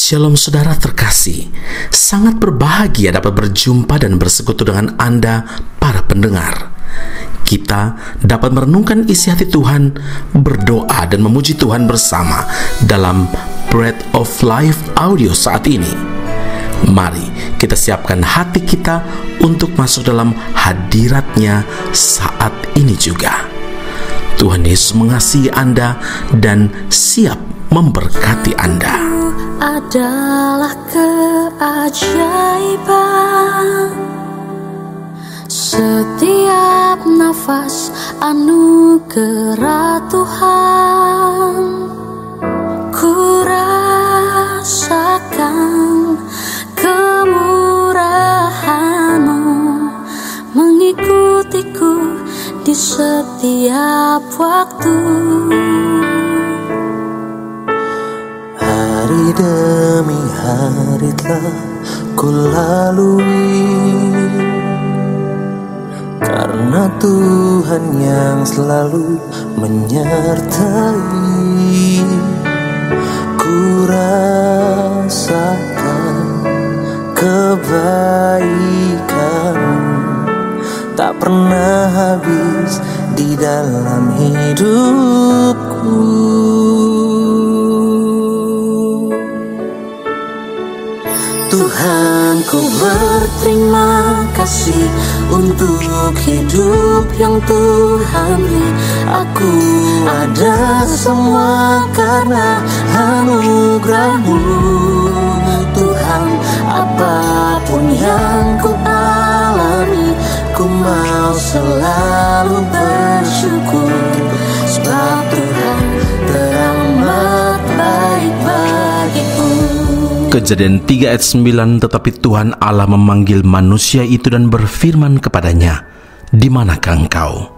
Shalom saudara terkasih, sangat berbahagia dapat berjumpa dan bersekutu dengan Anda para pendengar. Kita dapat merenungkan isi hati Tuhan, berdoa dan memuji Tuhan bersama dalam Bread of Life audio saat ini. Mari kita siapkan hati kita untuk masuk dalam hadirat-Nya saat ini juga. Tuhan Yesus mengasihi Anda dan siap memberkati Anda. Adalah keajaiban, setiap nafas anugerah Tuhan. Ku rasakan kemurahan-Mu mengikutiku di setiap waktu. Hari demi hari telah ku lalui, karena Tuhan yang selalu menyertai. Ku rasakan kebaikan-Mu tak pernah habis di dalam hidupku. Tuhan, ku berterima kasih untuk hidup yang Tuhan beri. Aku ada semua karena anugerah-Mu. Tuhan, apapun yang ku alami, ku mau selalu bersyukur, sebab Tuhan teramat baik bagiku. Kejadian 3 ayat 9, tetapi Tuhan Allah memanggil manusia itu dan berfirman kepadanya, "Di manakah engkau?"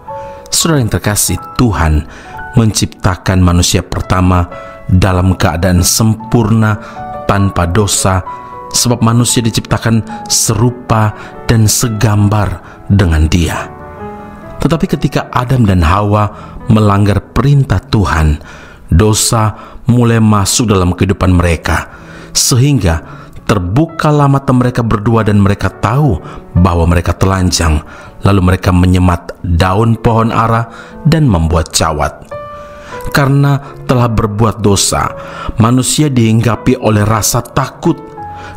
Saudara yang terkasih, Tuhan menciptakan manusia pertama dalam keadaan sempurna tanpa dosa, sebab manusia diciptakan serupa dan segambar dengan Dia. Tetapi ketika Adam dan Hawa melanggar perintah Tuhan, dosa mulai masuk dalam kehidupan mereka, sehingga terbukalah mata mereka berdua dan mereka tahu bahwa mereka telanjang. Lalu mereka menyemat daun pohon ara dan membuat cawat. Karena telah berbuat dosa, manusia dihinggapi oleh rasa takut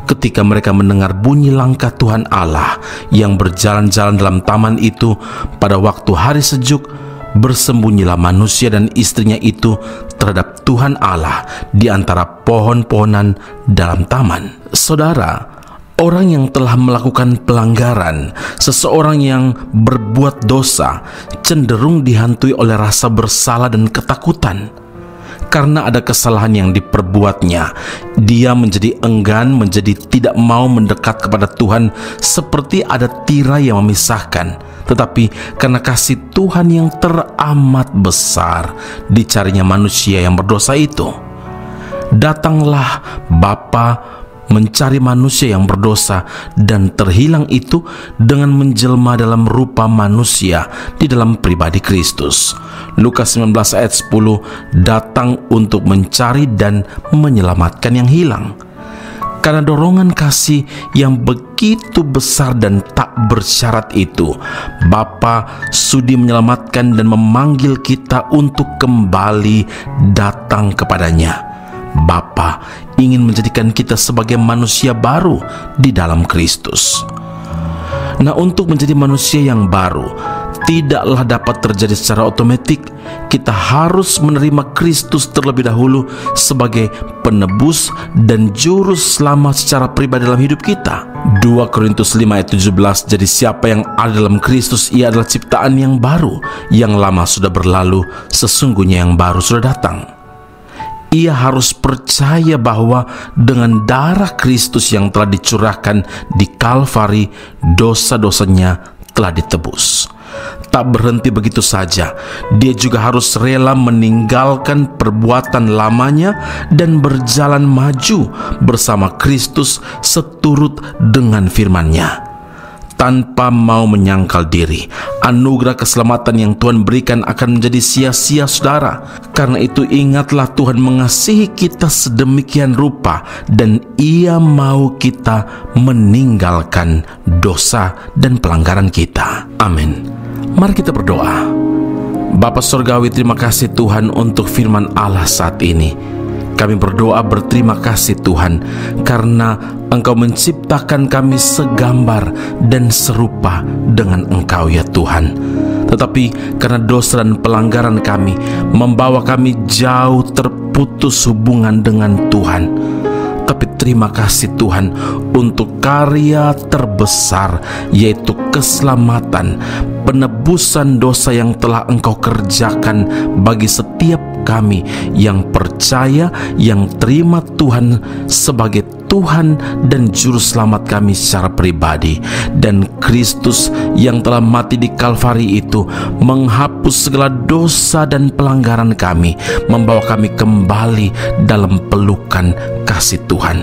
ketika mereka mendengar bunyi langkah Tuhan Allah yang berjalan-jalan dalam taman itu pada waktu hari sejuk. Bersembunyilah manusia dan istrinya itu terhadap Tuhan Allah di antara pohon-pohonan dalam taman. Saudara, orang yang telah melakukan pelanggaran, seseorang yang berbuat dosa, cenderung dihantui oleh rasa bersalah dan ketakutan. Karena ada kesalahan yang diperbuatnya, dia menjadi enggan, menjadi tidak mau mendekat kepada Tuhan, seperti ada tirai yang memisahkan. Tetapi karena kasih Tuhan yang teramat besar, dicarinya manusia yang berdosa itu. Datanglah Bapa mencari manusia yang berdosa, dan terhilang itu dengan menjelma dalam rupa manusia di dalam pribadi Kristus. Lukas 19 ayat 10, datang untuk mencari dan menyelamatkan yang hilang. Karena dorongan kasih yang begitu besar dan tak bersyarat itu, Bapa sudi menyelamatkan dan memanggil kita untuk kembali datang kepadanya. Bapa ingin menjadikan kita sebagai manusia baru di dalam Kristus. Nah, untuk menjadi manusia yang baru tidaklah dapat terjadi secara otomatis. Kita harus menerima Kristus terlebih dahulu sebagai penebus dan juru selamat secara pribadi dalam hidup kita. 2 Korintus 5 ayat 17, jadi siapa yang ada dalam Kristus, ia adalah ciptaan yang baru, yang lama sudah berlalu, sesungguhnya yang baru sudah datang. Ia harus percaya bahwa dengan darah Kristus yang telah dicurahkan di Kalvari, dosa-dosanya telah ditebus. Tak berhenti begitu saja, dia juga harus rela meninggalkan perbuatan lamanya dan berjalan maju bersama Kristus seturut dengan firman-Nya. tanpa mau menyangkal diri. Anugerah keselamatan yang Tuhan berikan akan menjadi sia-sia, saudara. Karena itu ingatlah, Tuhan mengasihi kita sedemikian rupa dan Ia mau kita meninggalkan dosa dan pelanggaran kita. Amin. Mari kita berdoa. Bapa Surgawi, terima kasih Tuhan untuk firman Allah saat ini. Kami berdoa berterima kasih Tuhan, karena Engkau menciptakan kami segambar dan serupa dengan Engkau ya Tuhan. Tetapi karena dosa dan pelanggaran kami membawa kami jauh terputus hubungan dengan Tuhan. Tapi terima kasih Tuhan untuk karya terbesar, yaitu keselamatan, penebusan dosa yang telah Engkau kerjakan bagi setiap kami yang percaya, yang terima Tuhan sebagai Tuhan dan Juru Selamat kami secara pribadi. Dan Kristus yang telah mati di Kalvari itu menghapus segala dosa dan pelanggaran kami, membawa kami kembali dalam pelukan kasih Tuhan.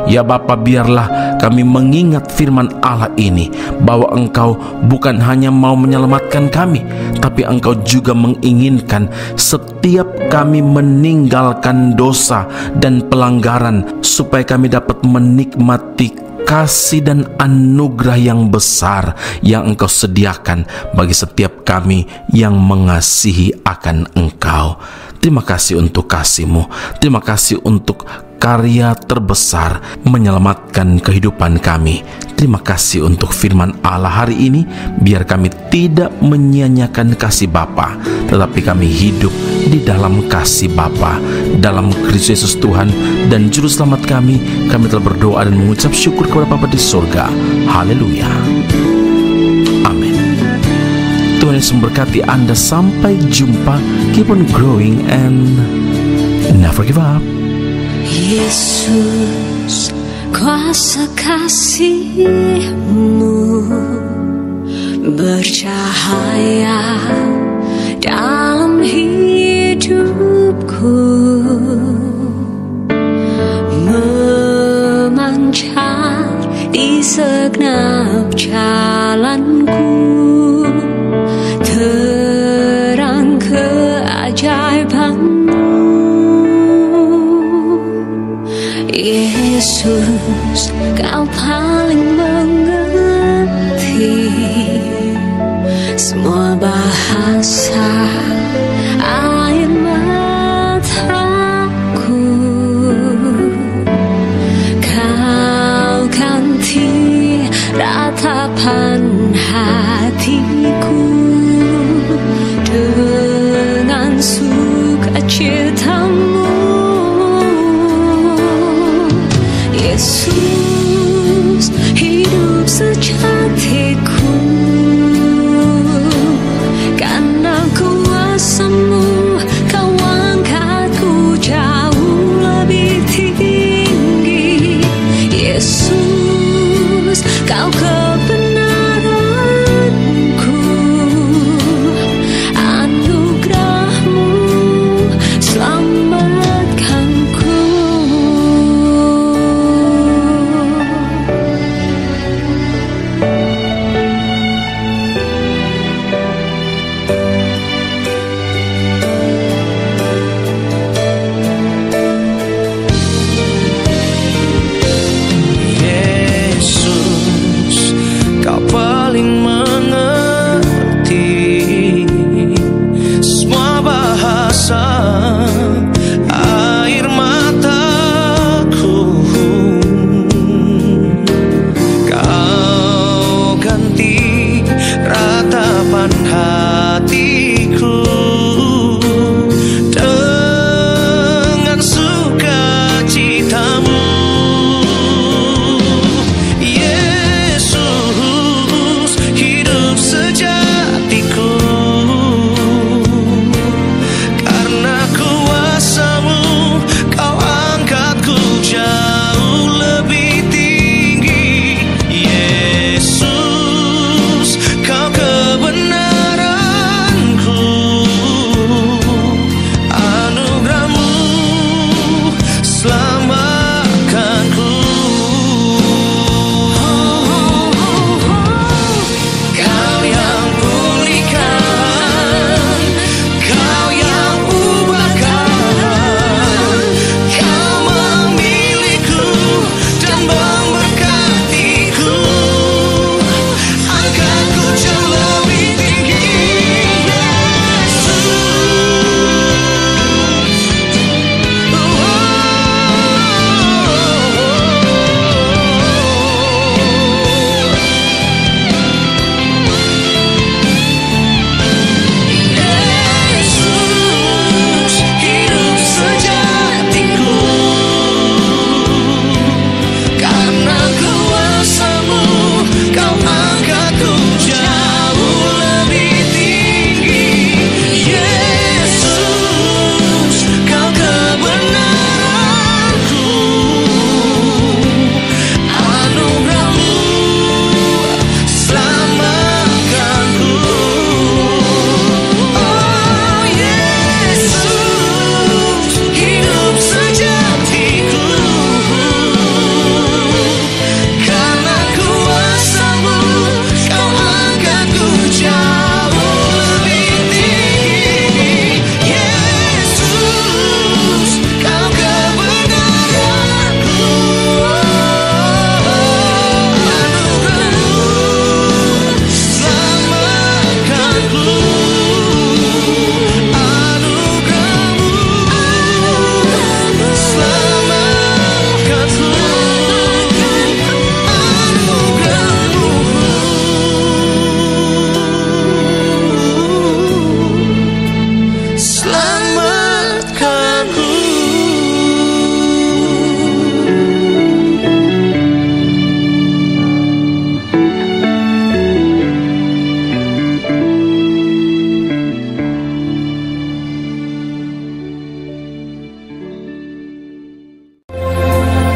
Ya Bapa, biarlah kami mengingat firman Allah ini, bahwa Engkau bukan hanya mau menyelamatkan kami, tapi Engkau juga menginginkan setiap kami meninggalkan dosa dan pelanggaran, supaya kami dapat menikmati kasih dan anugerah yang besar yang Engkau sediakan bagi setiap kami yang mengasihi akan Engkau. Terima kasih untuk kasih-Mu. Terima kasih untuk karya terbesar menyelamatkan kehidupan kami. Terima kasih untuk firman Allah hari ini. Biar kami tidak menyia-nyiakan kasih Bapa, tetapi kami hidup di dalam kasih Bapa. Dalam Kristus Yesus Tuhan dan Juru Selamat kami telah berdoa dan mengucap syukur kepada Bapa di surga. Haleluya. Amin. Tuhan Yesus memberkati Anda. Sampai jumpa. Keep on growing and never give up. Yesus, kuasa kasih-Mu bercahaya dalam hidupku, memancar di segenap jalanku, terang keajaiban. Yesus, Kau paling mengerti semua bahasa air mataku. Kau ganti ratapan hatiku dengan sukacita-Mu. Yesus, hidup sejatiku, karena kuasa-Mu Kau angkatku jauh lebih tinggi. Yesus, Kau kebenaranku, anugerah-Mu selamatkanku.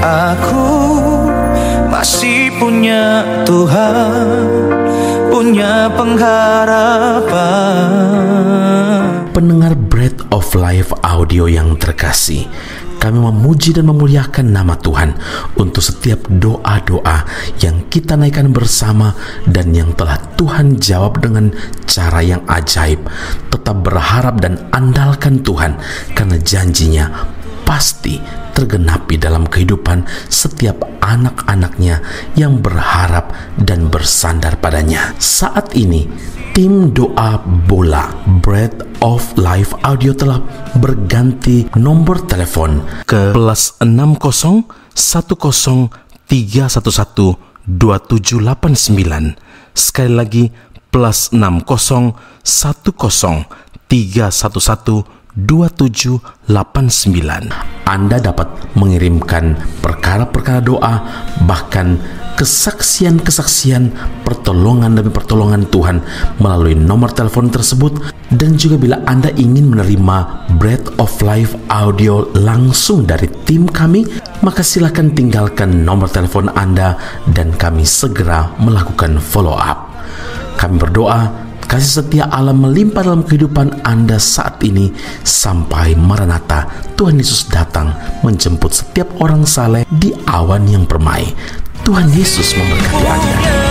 Aku masih punya Tuhan, punya pengharapan. Pendengar Bread of Life audio yang terkasih, kami memuji dan memuliakan nama Tuhan untuk setiap doa-doa yang kita naikkan bersama dan yang telah Tuhan jawab dengan cara yang ajaib. Tetap berharap dan andalkan Tuhan, karena janjinya pasti tergenapi dalam kehidupan setiap anak-anaknya yang berharap dan bersandar padanya. Saat ini, tim doa bola Bread of Life audio telah berganti nomor telepon ke +60 10 311 2789. Sekali lagi, +60 10 311 2789. Anda dapat mengirimkan perkara-perkara doa, bahkan kesaksian-kesaksian, pertolongan demi pertolongan Tuhan melalui nomor telepon tersebut. Dan juga bila Anda ingin menerima Bread of Life audio langsung dari tim kami, maka silakan tinggalkan nomor telepon Anda dan kami segera melakukan follow up. Kami berdoa kasih setia Allah melimpah dalam kehidupan Anda saat ini sampai Maranatha, Tuhan Yesus datang menjemput setiap orang saleh di awan yang permai. Tuhan Yesus memberkati Anda.